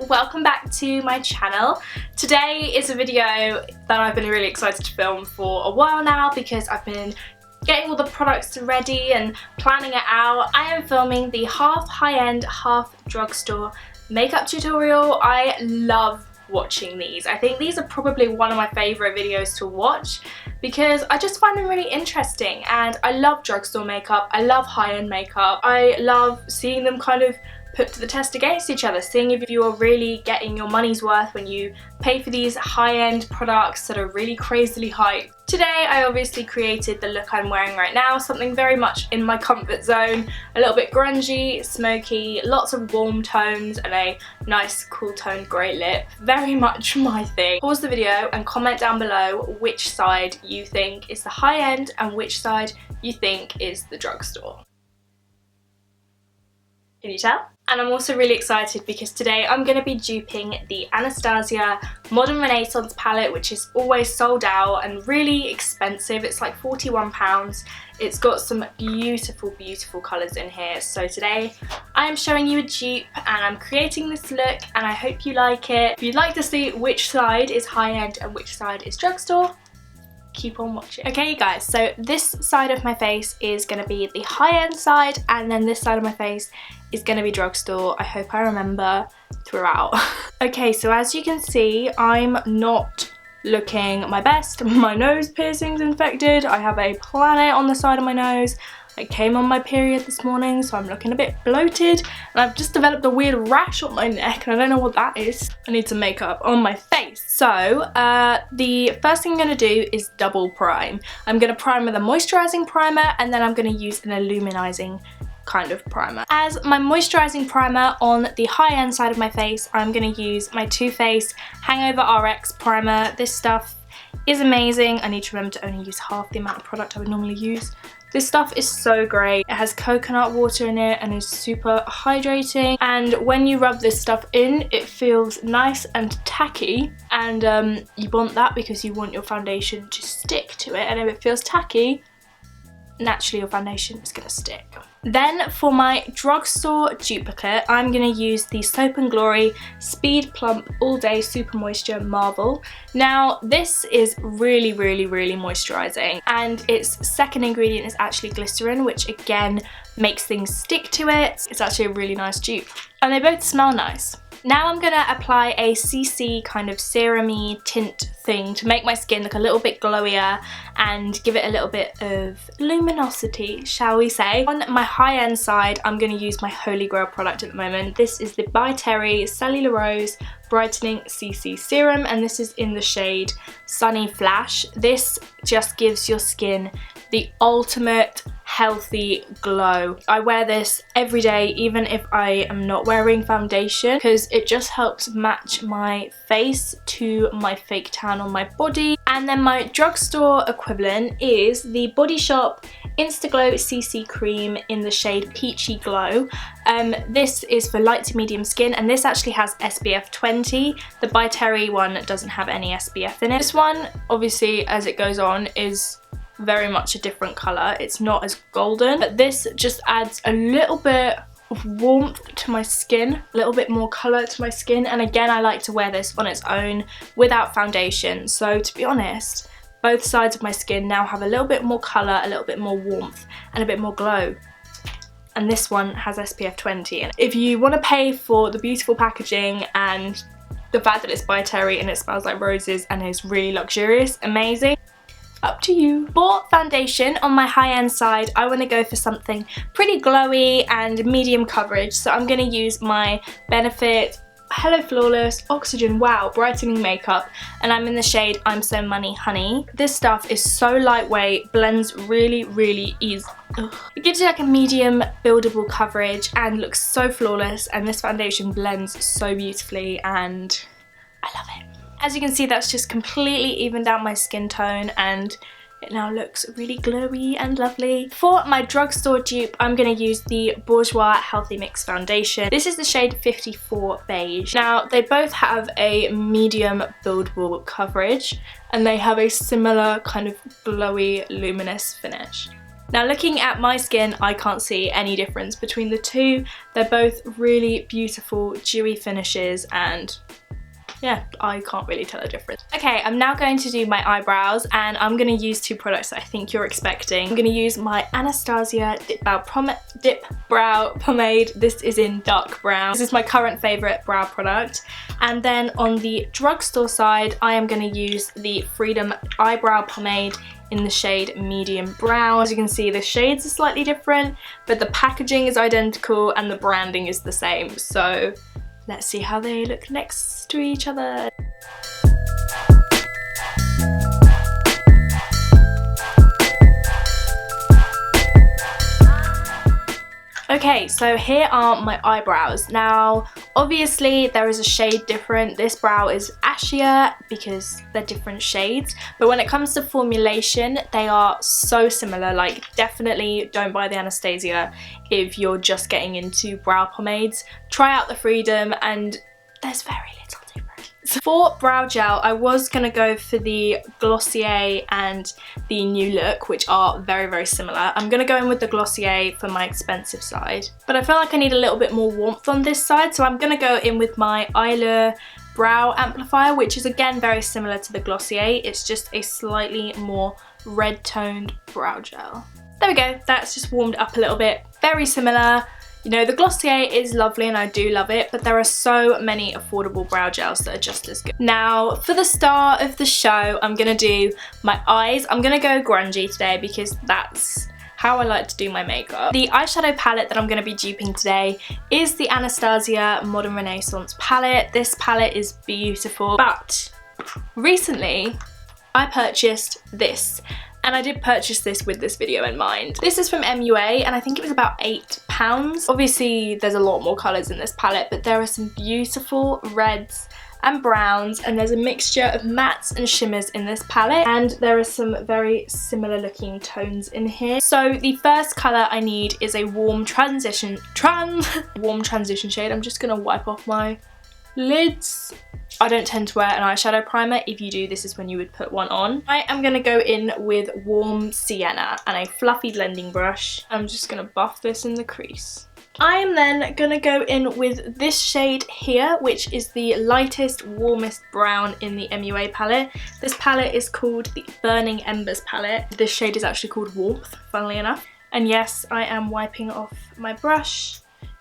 welcome back to my channel. Today is a video that I've been really excited to film for a while now because I've been getting all the products ready and planning it out. I am filming the half high-end, half drugstore makeup tutorial. I love watching these. I think these are probably one of my favourite videos to watch because I just find them really interesting, and I love drugstore makeup, I love high-end makeup, I love seeing them kind of put to the test against each other, seeing if you are really getting your money's worth when you pay for these high-end products that are really crazily hyped. Today I obviously created the look I'm wearing right now, something very much in my comfort zone, a little bit grungy, smoky, lots of warm tones and a nice cool toned grey lip. Very much my thing. Pause the video and comment down below which side you think is the high-end and which side you think is the drugstore. Can you tell? And I'm also really excited because today I'm going to be duping the Anastasia Modern Renaissance palette, which is always sold out and really expensive. It's like £41. It's got some beautiful, beautiful colours in here. So today I am showing you a dupe and I'm creating this look and I hope you like it. If you'd like to see which side is high-end and which side is drugstore, keep on watching. Okay guys, so this side of my face is going to be the high-end side and then this side of my face is going to be drugstore. I hope I remember throughout. Okay, so as you can see, I'm not looking my best. My nose piercing's infected. I have a planet on the side of my nose. I came on my period this morning, so I'm looking a bit bloated, and I've just developed a weird rash on my neck, and I don't know what that is. I need some makeup on my face. So, the first thing I'm going to do is double prime. I'm going to prime with a moisturising primer, and then I'm going to use an illuminizing kind of primer. As my moisturising primer on the high-end side of my face, I'm going to use my Too Faced Hangover RX primer. This stuff is amazing. I need to remember to only use half the amount of product I would normally use. This stuff is so great. It has coconut water in it and is super hydrating, and when you rub this stuff in it feels nice and tacky, and you want that because you want your foundation to stick to it, and if it feels tacky, naturally your foundation is going to stick. Then for my drugstore duplicate, I'm going to use the Soap & Glory Speed Plump All Day Super Moisture Marvel. Now this is really, really, really moisturising, and its second ingredient is actually glycerin, which again makes things stick to it. It's actually a really nice dupe, and they both smell nice. Now I'm going to apply a CC kind of serum-y tint thing to make my skin look a little bit glowier and give it a little bit of luminosity, shall we say. On my high-end side, I'm going to use my Holy Grail product at the moment. This is the By Terry Cellular Rose Brightening CC Serum, and this is in the shade Sunny Flash. This just gives your skin the ultimate healthy glow. I wear this every day even if I am not wearing foundation because it just helps match my face to my fake tan on my body. And then my drugstore equivalent is the Body Shop Instaglow CC Cream in the shade Peachy Glow. This is for light to medium skin, and this actually has SPF 20. The By Terry one doesn't have any SPF in it. This one, obviously, as it goes on, is very much a different colour. It's not as golden, but this just adds a little bit of warmth to my skin, a little bit more colour to my skin, and again I like to wear this on its own without foundation. So to be honest, both sides of my skin now have a little bit more colour, a little bit more warmth and a bit more glow. And this one has SPF 20. And if you want to pay for the beautiful packaging and the fact that it's By Terry and it smells like roses and is really luxurious, amazing, up to you. For foundation on my high-end side, I want to go for something pretty glowy and medium coverage, so I'm going to use my Benefit Hello Flawless Oxygen Wow Brightening Makeup, and I'm in the shade I'm So Money Honey. This stuff is so lightweight, blends really, really easy. It gives you like a medium buildable coverage and looks so flawless, and this foundation blends so beautifully and I love it. As you can see, that's just completely evened out my skin tone and it now looks really glowy and lovely. For my drugstore dupe, I'm going to use the Bourjois Healthy Mix Foundation. This is the shade 54 Beige. Now, they both have a medium buildable coverage and they have a similar kind of glowy, luminous finish. Now looking at my skin, I can't see any difference between the two. They're both really beautiful, dewy finishes, and yeah, I can't really tell a difference. Okay, I'm now going to do my eyebrows, and I'm going to use two products that I think you're expecting. I'm going to use my Anastasia Dip Brow Pomade. This is in dark brown. This is my current favourite brow product. And then on the Drugstore side, I am going to use the Freedom Eyebrow Pomade in the shade medium brown. As you can see, the shades are slightly different, but the packaging is identical and the branding is the same. So let's see how they look next to each other. Okay, so here are my eyebrows. Now, obviously there is a shade different. This brow is ashier because they're different shades, but when it comes to formulation, they are so similar. Like, definitely don't buy the Anastasia if you're just getting into brow pomades. Try out the Freedom, and there's very little difference. For brow gel, I was gonna go for the Glossier and the New Look, which are very, very similar. I'm gonna go in with the Glossier for my expensive side, but I feel like I need a little bit more warmth on this side, so I'm gonna go in with my Eyeliner Brow Amplifier, which is again very similar to the Glossier. It's just a slightly more red toned brow gel. There we go, that's just warmed up a little bit. Very similar. You know, the Glossier is lovely and I do love it, but there are so many affordable brow gels that are just as good. Now, for the start of the show, I'm going to do my eyes. I'm going to go grungy today because that's how I like to do my makeup. The eyeshadow palette that I'm going to be duping today is the Anastasia Modern Renaissance palette. This palette is beautiful, but recently I purchased this. And I did purchase this with this video in mind. This is from MUA and I think it was about £8. Obviously there's a lot more colours in this palette, but there are some beautiful reds and browns, and there's a mixture of mattes and shimmers in this palette, and there are some very similar looking tones in here. So the first colour I need is a warm transition shade. I'm just gonna wipe off my lids. I don't tend to wear an eyeshadow primer. If you do, this is when you would put one on. I am going to go in with warm sienna and a fluffy blending brush. I'm just going to buff this in the crease. I am then going to go in with this shade here, which is the lightest, warmest brown in the MUA palette. This palette is called the Burning Embers palette. This shade is actually called Warmth, funnily enough. And yes, I am wiping off my brush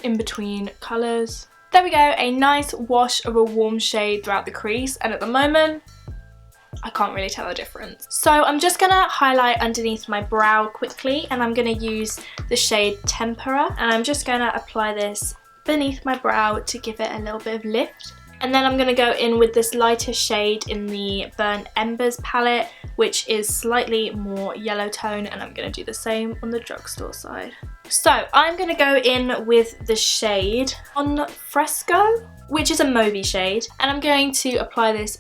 in between colours. There we go, a nice wash of a warm shade throughout the crease, and at the moment, I can't really tell a difference. So I'm just gonna highlight underneath my brow quickly, and I'm gonna use the shade Tempera, and I'm just gonna apply this beneath my brow to give it a little bit of lift. And then I'm going to go in with this lighter shade in the Burnt Embers palette, which is slightly more yellow tone, and I'm going to do the same on the Drugstore side. So I'm going to go in with the shade On Fresco, which is a mauvey shade, and I'm going to apply this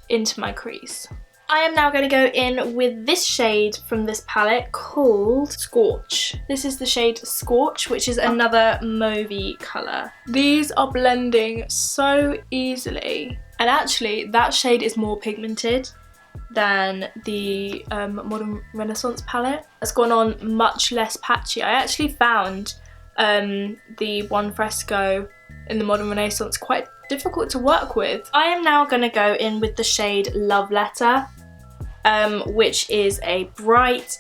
into my crease. I am now going to go in with this shade from this palette called Scorch. This is the shade Scorch, which is another mauvey colour. These are blending so easily. And actually, that shade is more pigmented than the Modern Renaissance palette. It's gone on much less patchy. I actually found the One Fresco in the Modern Renaissance quite difficult to work with. I am now going to go in with the shade Love Letter, which is a bright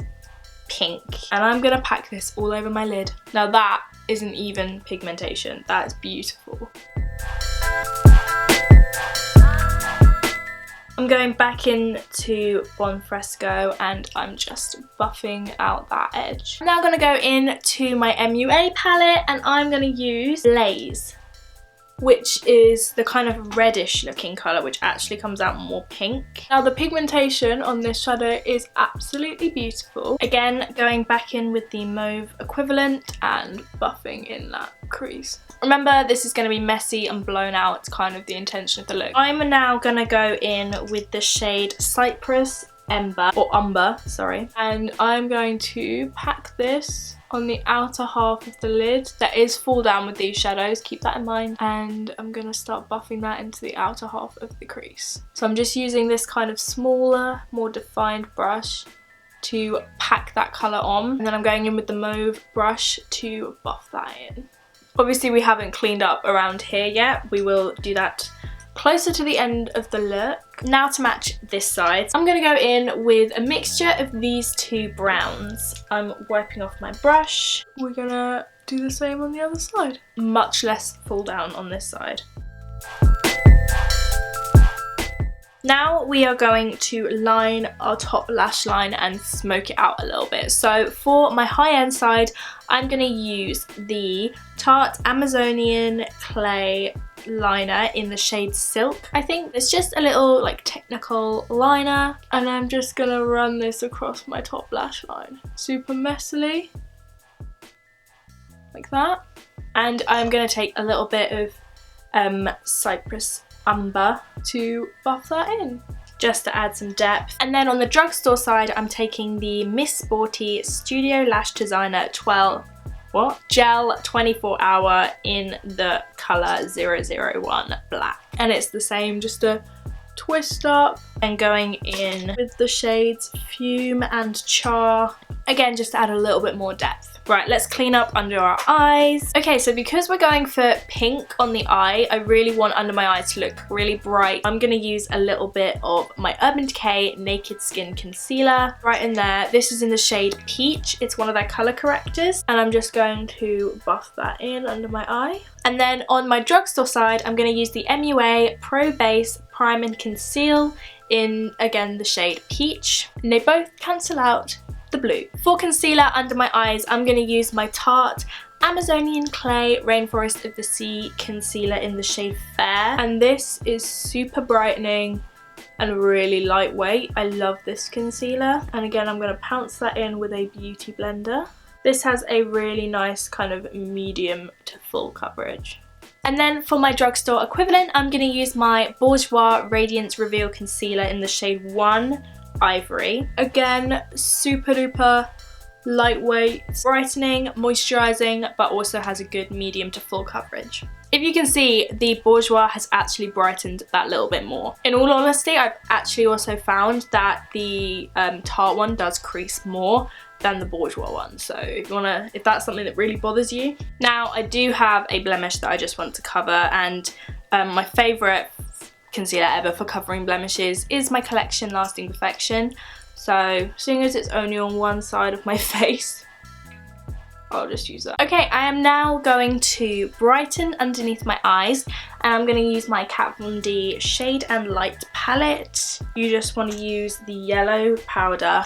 pink, and I'm gonna pack this all over my lid. Now that isn't even pigmentation, that is beautiful. I'm going back into Bon Fresco and I'm just buffing out that edge. I'm now gonna go into my MUA palette and I'm gonna use Blaze, which is the kind of reddish looking colour, which actually comes out more pink. Now the pigmentation on this shadow is absolutely beautiful. Again, going back in with the mauve equivalent and buffing in that crease. Remember, this is going to be messy and blown out. It's kind of the intention of the look. I'm now going to go in with the shade Cypress Umber, sorry. And I'm going to pack this on the outer half of the lid. That is fall down with these shadows, keep that in mind. And I'm gonna start buffing that into the outer half of the crease. So I'm just using this kind of smaller, more defined brush to pack that colour on. And then I'm going in with the mauve brush to buff that in. Obviously we haven't cleaned up around here yet. We will do that closer to the end of the look. Now to match this side, I'm going to go in with a mixture of these two browns. I'm wiping off my brush. We're going to do the same on the other side. Much less fall down on this side. Now we are going to line our top lash line and smoke it out a little bit. So for my high-end side, I'm going to use the Tarte Amazonian Clay liner in the shade Silk. I think it's just a little like technical liner, and I'm just going to run this across my top lash line. Super messily. Like that. And I'm going to take a little bit of Cypress Umber to buff that in, just to add some depth. And then on the Drugstore side, I'm taking the Miss Sporty Studio Lash Designer Gel 24 Hour in the colour 001 Black. And it's the same, just a twist up, and going in with the shades Fume and Char. Again, just to add a little bit more depth. Right, let's clean up under our eyes. Okay, so because we're going for pink on the eye, I really want under my eyes to look really bright. I'm going to use a little bit of my Urban Decay Naked Skin Concealer right in there. This is in the shade Peach. It's one of their colour correctors. And I'm just going to buff that in under my eye. And then on my Drugstore side, I'm going to use the MUA Pro Base Prime and Conceal in, again, the shade Peach. And they both cancel out the blue. For concealer under my eyes, I'm going to use my Tarte Amazonian Clay Rainforest of the Sea concealer in the shade Fair. And this is super brightening and really lightweight. I love this concealer. And again, I'm going to pounce that in with a beauty blender. This has a really nice kind of medium to full coverage. And then for my Drugstore equivalent, I'm going to use my Bourjois Radiance Reveal Concealer in the shade 1 Ivory. Again, super duper lightweight, brightening, moisturising, but also has a good medium to full coverage. If you can see, the Bourjois has actually brightened that little bit more. In all honesty, I've actually also found that the Tarte one does crease more than the Bourjois one, so if that's something that really bothers you. Now, I do have a blemish that I just want to cover, and my favourite concealer ever for covering blemishes is my Collection Lasting Perfection. So seeing as it's only on one side of my face, I'll just use that. Okay, I am now going to brighten underneath my eyes, and I'm going to use my Kat Von D Shade and Light palette. You just want to use the yellow powder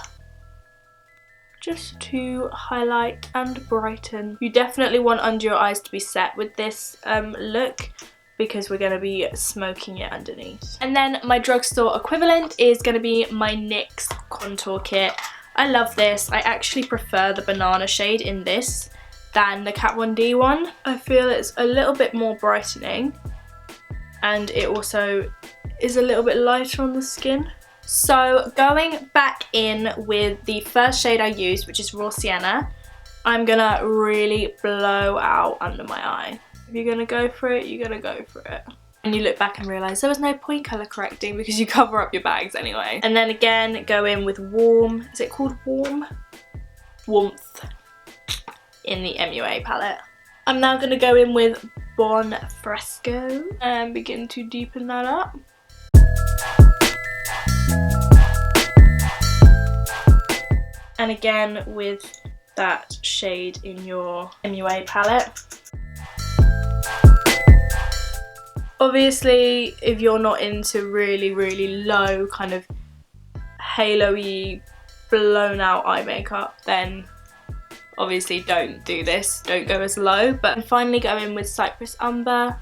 just to highlight and brighten. You definitely want under your eyes to be set with this look, because we're going to be smoking it underneath. And then my Drugstore equivalent is going to be my NYX contour kit. I love this. I actually prefer the banana shade in this than the Kat Von D one. I feel it's a little bit more brightening, and it also is a little bit lighter on the skin. So going back in with the first shade I used, which is Raw Sienna, I'm going to really blow out under my eye. If you're going to go for it, you're going to go for it. And you look back and realise there was no point colour correcting because you cover up your bags anyway. And then again, go in with Warm. Is it called Warm? Warmth in the MUA palette. I'm now going to go in with Bon Fresco and begin to deepen that up. And again with that shade in your MUA palette. Obviously, if you're not into really low kind of halo-y, blown out eye makeup, then obviously don't do this, don't go as low. But finally go in with Cypress Umber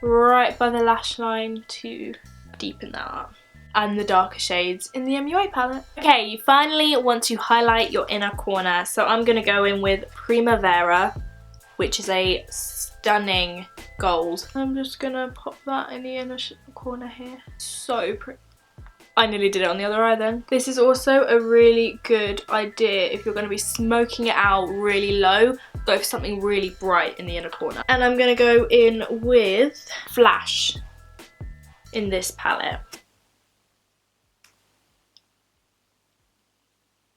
right by the lash line to deepen that up. And the darker shades in the MUA palette. Okay, you finally want to highlight your inner corner, so I'm going to go in with Primavera, which is a stunning gold. I'm just going to pop that in the inner corner here. So pretty. I nearly did it on the other eye then. This is also a really good idea if you're going to be smoking it out really low. Go for something really bright in the inner corner. And I'm going to go in with Flash in this palette.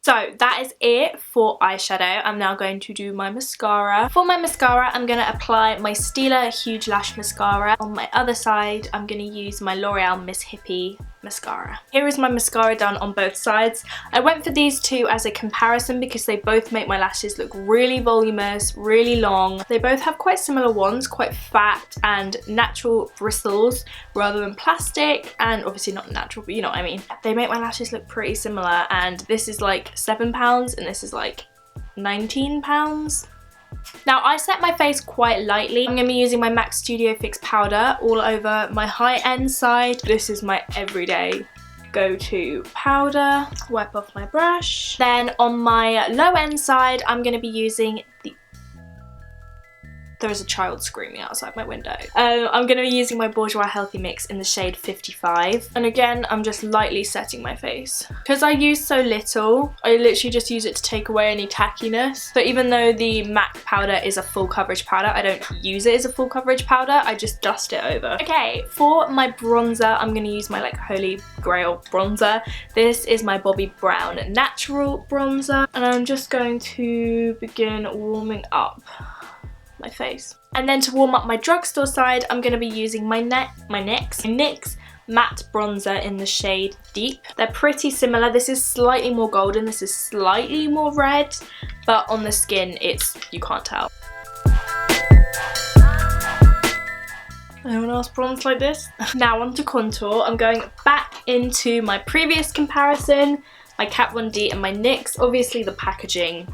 So that is it for eyeshadow. I'm now going to do my mascara. For my mascara, I'm going to apply my Stila Huge Lash Mascara. On my other side, I'm going to use my L'Oreal Miss Hippie mascara. Here is my mascara done on both sides. I went for these two as a comparison because they both make my lashes look really voluminous, really long. They both have quite similar ones, quite fat and natural bristles rather than plastic, and obviously not natural, but you know what I mean. They make my lashes look pretty similar, and this is like £7 and this is like £19. Now I set my face quite lightly. I'm going to be using my MAC Studio Fix powder all over my high-end side. This is my everyday go-to powder. Wipe off my brush. Then on my low-end side, I'm going to be using the... There is a child screaming outside my window. I'm going to be using my Bourjois Healthy Mix in the shade 55. And again, I'm just lightly setting my face. Because I use so little, I literally just use it to take away any tackiness. So even though the MAC powder is a full coverage powder, I don't use it as a full coverage powder. I just dust it over. Okay, for my bronzer, I'm going to use my like Holy Grail bronzer. This is my Bobbi Brown Natural Bronzer. And I'm just going to begin warming up my face. And then to warm up my drugstore side, I'm going to be using my NYX matte bronzer in the shade Deep. They're pretty similar. This is slightly more golden, this is slightly more red, but on the skin you can't tell. Anyone else bronze like this? Now on to contour. I'm going back into my previous comparison, my Kat Von D and my NYX. Obviously the packaging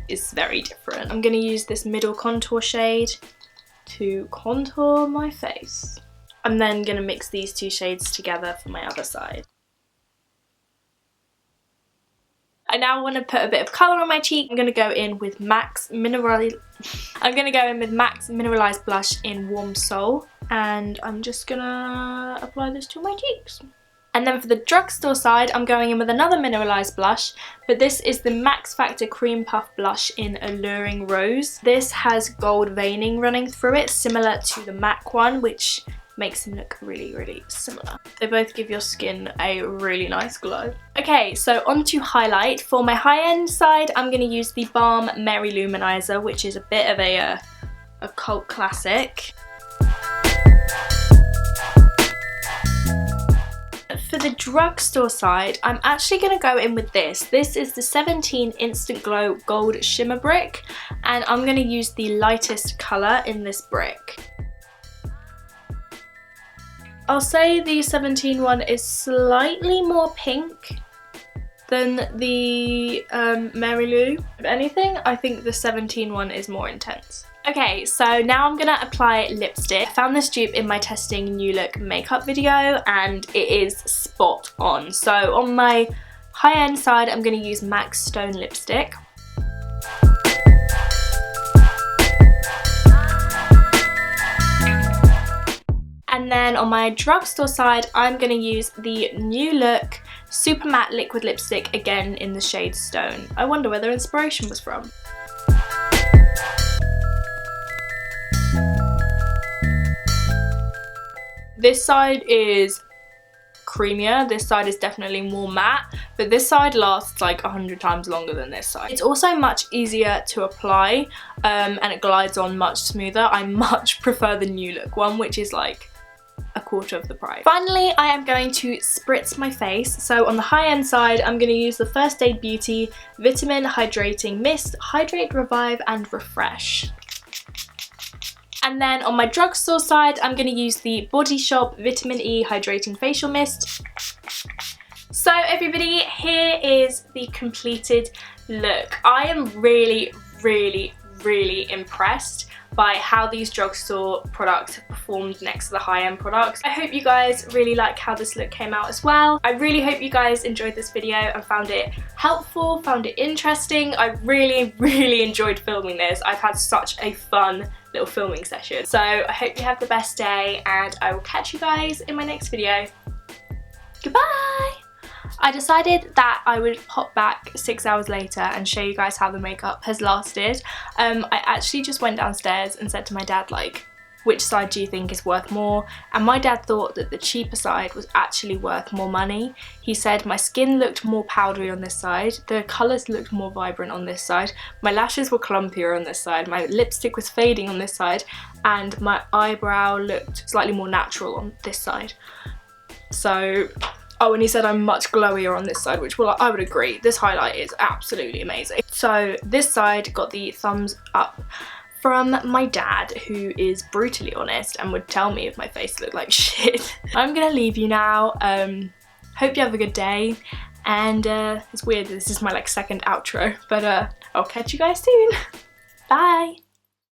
is very different. I'm going to use this middle contour shade to contour my face. I'm then going to mix these two shades together for my other side. I now want to put a bit of colour on my cheek. I'm going to go in with MAC's Mineralized Blush in Warm Soul, and I'm just going to apply this to my cheeks. And then for the drugstore side, I'm going in with another mineralized blush, but this is the Max Factor Cream Puff Blush in Alluring Rose. This has gold veining running through it, similar to the MAC one, which makes them look really, really similar. They both give your skin a really nice glow. Okay, so on to highlight. For my high-end side, I'm going to use the Balm Mary Luminizer, which is a bit of a cult classic. For the drugstore side, I'm actually going to go in with this. This is the 17 Instant Glow Gold Shimmer Brick, and I'm going to use the lightest colour in this brick. I'll say the 17 one is slightly more pink than the Mary Lou. If anything, I think the 17 one is more intense. Okay, so now I'm gonna apply lipstick. I found this dupe in my testing new look makeup video and it is spot on. So on my high-end side, I'm gonna use MAC Stone lipstick. And then on my drugstore side, I'm gonna use the new look Super Matte Liquid Lipstick, again in the shade Stone. I wonder where their inspiration was from. This side is creamier, this side is definitely more matte, but this side lasts like 100 times longer than this side. It's also much easier to apply and it glides on much smoother. I much prefer the new look one, which is like a quarter of the price. Finally, I am going to spritz my face. So on the high-end side, I'm going to use the First Aid Beauty Vitamin Hydrating Mist, Hydrate, Revive and Refresh. And then on my drugstore side, I'm going to use the Body Shop Vitamin E Hydrating Facial Mist. So everybody, here is the completed look. I am really, really, really impressed by how these drugstore products have performed next to the high-end products. I hope you guys really like how this look came out as well. I really hope you guys enjoyed this video and found it helpful, found it interesting. I really, really enjoyed filming this. I've had such a fun little filming session. So I hope you have the best day and I will catch you guys in my next video. Goodbye! I decided that I would pop back 6 hours later and show you guys how the makeup has lasted. I actually just went downstairs and said to my dad, like, which side do you think is worth more? And my dad thought that the cheaper side was actually worth more money. He said my skin looked more powdery on this side, the colours looked more vibrant on this side, my lashes were clumpier on this side, my lipstick was fading on this side, and my eyebrow looked slightly more natural on this side. So, oh, and he said I'm much glowier on this side, which, well, I would agree. This highlight is absolutely amazing. So this side got the thumbs up from my dad, who is brutally honest and would tell me if my face looked like shit. I'm gonna leave you now. Hope you have a good day, and it's weird that this is my like second outro, but I'll catch you guys soon. Bye.